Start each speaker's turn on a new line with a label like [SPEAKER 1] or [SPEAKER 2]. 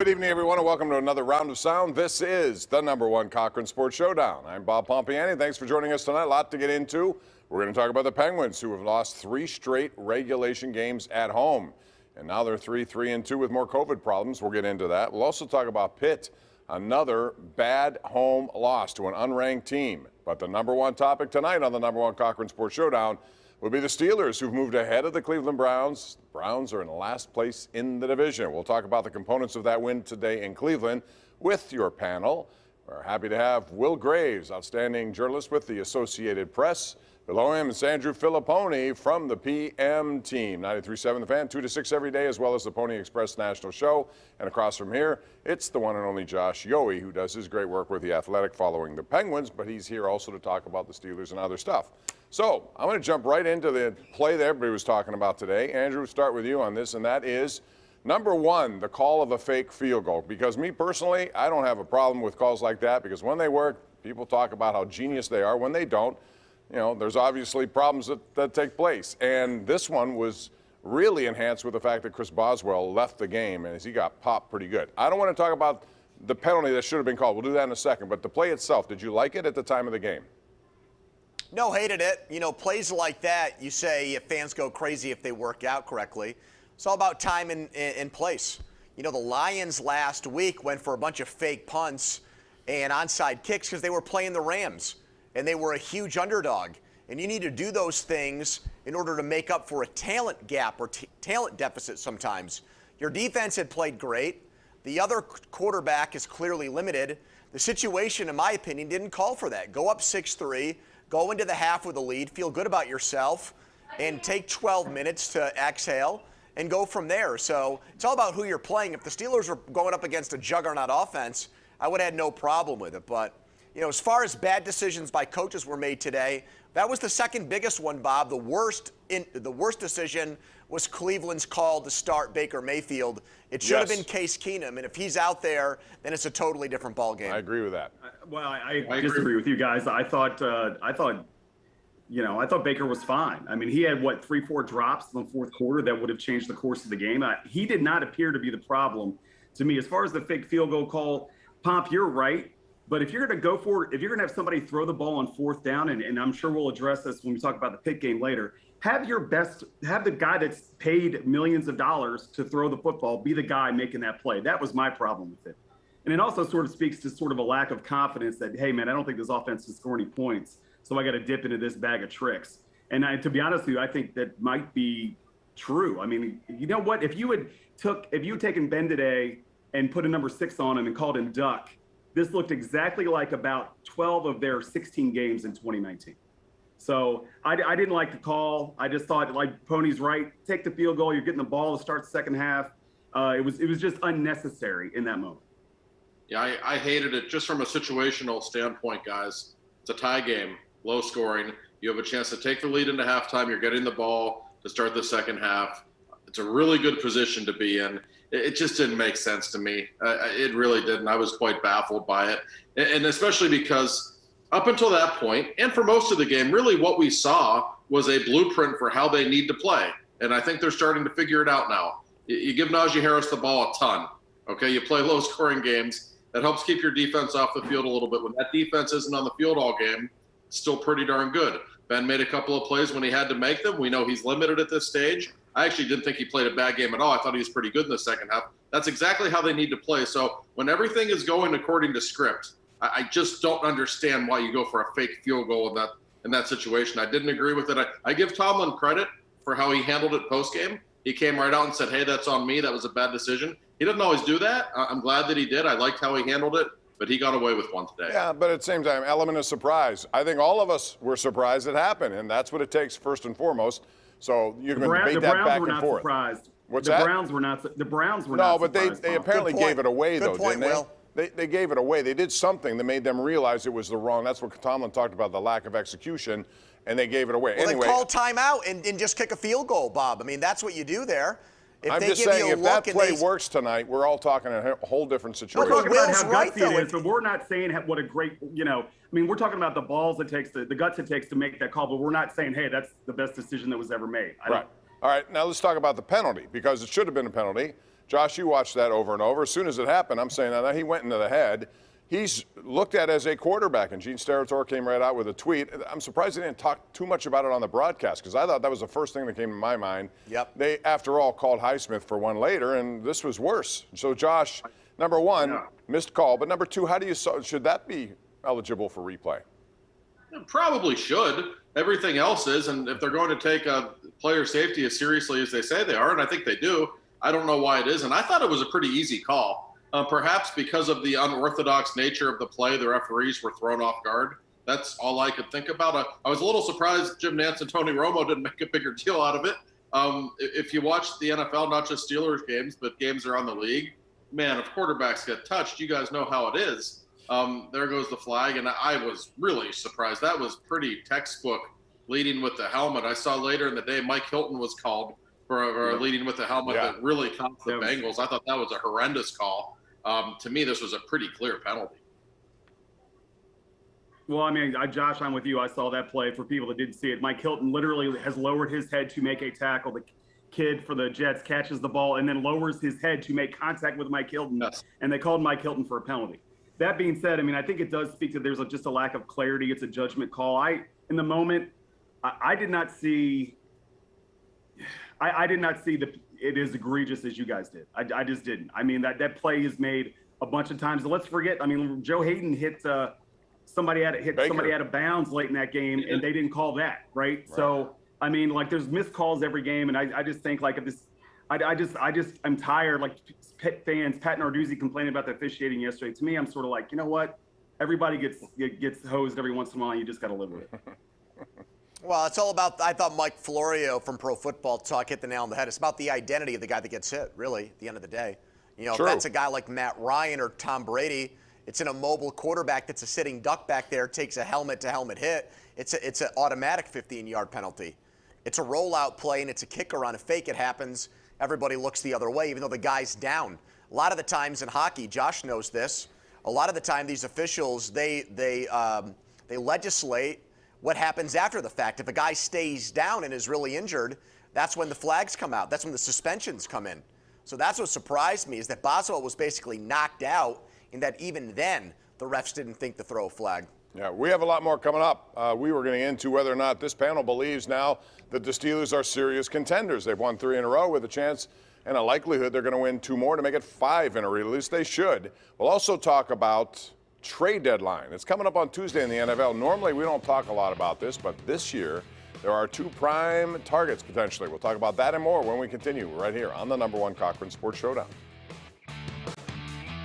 [SPEAKER 1] Good evening, everyone, and welcome to another round of sound. This is the #1 Cochran Sports Showdown. I'm Bob Pompeani. Thanks for joining us tonight. A lot to get into. We're going to talk about the Penguins, who have lost 3 straight regulation games at home. And now they're 3-3-2 with more COVID problems. We'll get into that. We'll also talk about Pitt, another bad home loss to an unranked team. But the #1 topic tonight on the #1 Cochran Sports Showdown will be the Steelers, who've moved ahead of the Cleveland Browns. The Browns are in last place in the division. We'll talk about the components of that win today in Cleveland with your panel. We're happy to have Will Graves, outstanding journalist with the Associated Press. Below him is Andrew Fillipponi from the PM team. 93.7 The Fan, 2 to 6 every day, as well as the Pony Express National Show. And across from here, it's the one and only Josh Yohe, who does his great work with The Athletic following the Penguins, but he's here also to talk about the Steelers and other stuff. So I'm going to jump right into the play that everybody was talking about today. Andrew, start with you on this, and that is #1, the call of a fake field goal. Because me personally, I don't have a problem with calls like that, because when they work, people talk about how genius they are. When they don't, you know, there's obviously problems that take place. And this one was really enhanced with the fact that Chris Boswell left the game, and he got popped pretty good. I don't want to talk about the penalty that should have been called. We'll do that in a second. But the play itself, did you like it at the time of the game?
[SPEAKER 2] No, hated it. You know, plays like that, you say fans go crazy if they work out correctly. It's all about time and place. You know, the Lions last week went for a bunch of fake punts and onside kicks because they were playing the Rams, and they were a huge underdog. And you need to do those things in order to make up for a talent gap or talent deficit sometimes. Your defense had played great. The other quarterback is clearly limited. The situation, in my opinion, didn't call for that. Go up 6-3. Go into the half with a lead, feel good about yourself, and take 12 minutes to exhale and go from there. So it's all about who you're playing. If the Steelers were going up against a juggernaut offense, I would have had no problem with it. But, you know, as far as bad decisions by coaches were made today, that was the second biggest one, Bob. The worst decision was Cleveland's call to start Baker Mayfield. It should have been Case Keenum, and if he's out there, then it's a totally different ballgame.
[SPEAKER 1] I agree with that.
[SPEAKER 3] Well, I disagree with you guys. I thought Baker was fine. I mean, he had 3-4 drops in the fourth quarter that would have changed the course of the game. He did not appear to be the problem to me. As far as the fake field goal call, Pomp, you're right. But if you're going to go for it, if you're going to have somebody throw the ball on 4th down, and I'm sure we'll address this when we talk about the Pitt game later, have the guy that's paid millions of dollars to throw the football be the guy making that play. That was my problem with it. And it also sort of speaks to sort of a lack of confidence that, hey, man, I don't think this offense can score any points, so I got to dip into this bag of tricks. And to be honest with you, I think that might be true. I mean, you know what? If you had taken Ben today and put a number 6 on him and called him Duck, this looked exactly like about 12 of their 16 games in 2019. So I didn't like the call. I just thought, like Pony's right, take the field goal. You're getting the ball to start the second half. It was just unnecessary in that moment.
[SPEAKER 4] Yeah, I hated it just from a situational standpoint, guys. It's a tie game, low scoring. You have a chance to take the lead into halftime. You're getting the ball to start the second half. It's a really good position to be in. It just didn't make sense to me. It really didn't. I was quite baffled by it. And especially because up until that point, and for most of the game, really what we saw was a blueprint for how they need to play. And I think they're starting to figure it out now. You give Najee Harris the ball a ton. Okay, you play low-scoring games. That helps keep your defense off the field a little bit. When that defense isn't on the field all game, it's still pretty darn good. Ben made a couple of plays when he had to make them. We know he's limited at this stage. I actually didn't think he played a bad game at all. I thought he was pretty good in the second half. That's exactly how they need to play. So when everything is going according to script, I just don't understand why you go for a fake field goal in that situation. I didn't agree with it. I give Tomlin credit for how he handled it post-game. He came right out and said, hey, that's on me. That was a bad decision. He doesn't always do that. I'm glad that he did. I liked how he handled it, but he got away with one today.
[SPEAKER 1] Yeah, but at the same time, element of surprise. I think all of us were surprised it happened, and that's what it takes first and foremost. So you're going to debate that back and forth.
[SPEAKER 3] Surprised.
[SPEAKER 1] What's that?
[SPEAKER 3] The Browns were not surprised.
[SPEAKER 1] No, but they apparently gave it away, though, didn't they?
[SPEAKER 2] Will.
[SPEAKER 1] They gave it away. They did something that made them realize it was the wrong. That's what Tomlin talked about, the lack of execution, and they gave it away.
[SPEAKER 2] Well,
[SPEAKER 1] anyway,
[SPEAKER 2] they call timeout and just kick a field goal, Bob. I mean, that's what you do there. If
[SPEAKER 1] I'm
[SPEAKER 2] they
[SPEAKER 1] just
[SPEAKER 2] give
[SPEAKER 1] saying,
[SPEAKER 2] you a
[SPEAKER 1] if that
[SPEAKER 2] look
[SPEAKER 1] play works tonight, we're all talking a whole different situation.
[SPEAKER 3] We're talking about
[SPEAKER 2] Will's
[SPEAKER 3] how
[SPEAKER 2] right,
[SPEAKER 3] gutsy
[SPEAKER 2] though.
[SPEAKER 3] it is, but we're not saying what a great, I mean, we're talking about the balls it takes, the guts it takes to make that call, but we're not saying, hey, that's the best decision that was ever made.
[SPEAKER 1] Right. All right, now let's talk about the penalty, because it should have been a penalty. Josh, you watched that over and over. As soon as it happened, I'm saying, he went into the head. He's looked at as a quarterback, and Gene Steratore came right out with a tweet. I'm surprised he didn't talk too much about it on the broadcast, because I thought that was the first thing that came to my mind.
[SPEAKER 2] Yep.
[SPEAKER 1] They, after all, called Highsmith for one later, and this was worse. So, Josh, number one, missed call. But number two, how do you should that be eligible for replay?
[SPEAKER 4] Probably should. Everything else is, and if they're going to take player safety as seriously as they say they are, and I think they do, I don't know why it isn't. I thought it was a pretty easy call. Perhaps because of the unorthodox nature of the play, the referees were thrown off guard. That's all I could think about. I was a little surprised Jim Nantz and Tony Romo didn't make a bigger deal out of it. If you watch the NFL, not just Steelers games, but games around the league, man, if quarterbacks get touched, you guys know how it is. There goes the flag, and I was really surprised. That was pretty textbook, leading with the helmet. I saw later in the day Mike Hilton was called for leading with the helmet that really cost the Bengals. I thought that was a horrendous call. To me, this was a pretty clear penalty.
[SPEAKER 3] Well, I mean, Josh, I'm with you. I saw that play. For people that didn't see it, Mike Hilton literally has lowered his head to make a tackle. The kid for the Jets catches the ball and then lowers his head to make contact with Mike Hilton, and they called Mike Hilton for a penalty. That being said, I mean, I think it does speak to there's just a lack of clarity. It's a judgment call. In the moment, I did not see. I did not see it as egregious as you guys did. I just didn't. I mean, that play is made a bunch of times. Let's forget. I mean, Joe Hayden hit somebody out of bounds late in that game, and they didn't call that, right? So, I mean, like, there's missed calls every game, and I just think, like, if this, I'm tired. Like, fans, Pat Narduzzi complaining about the officiating yesterday. To me, I'm sort of like, you know what? Everybody gets hosed every once in a while. You just got to live with it.
[SPEAKER 2] Well, it's all about, I thought Mike Florio from Pro Football Talk hit the nail on the head. It's about the identity of the guy that gets hit, really, at the end of the day. You know, if that's a guy like Matt Ryan or Tom Brady, it's an immobile quarterback that's a sitting duck back there, takes a helmet-to-helmet hit. It's an automatic 15-yard penalty. It's a rollout play, and it's a kicker on a fake. It happens. Everybody looks the other way, even though the guy's down. A lot of the times in hockey, Josh knows this, a lot of the time these officials, they legislate what happens after the fact. If a guy stays down and is really injured, that's when the flags come out. That's when the suspensions come in. So that's what surprised me, is that Boswell was basically knocked out, and that even then the refs didn't think to throw a flag.
[SPEAKER 1] Yeah, we have a lot more coming up. We were getting into whether or not this panel believes now that the Steelers are serious contenders. They've won 3 in a row with a chance and a likelihood they're going to win 2 more to make it 5 in a row. At least they should. We'll also talk about trade deadline. It's coming up on Tuesday in the NFL. Normally we don't talk a lot about this, but this year there are 2 prime targets potentially. We'll talk about that and more when we continue right here on the #1 Cochran Sports Showdown.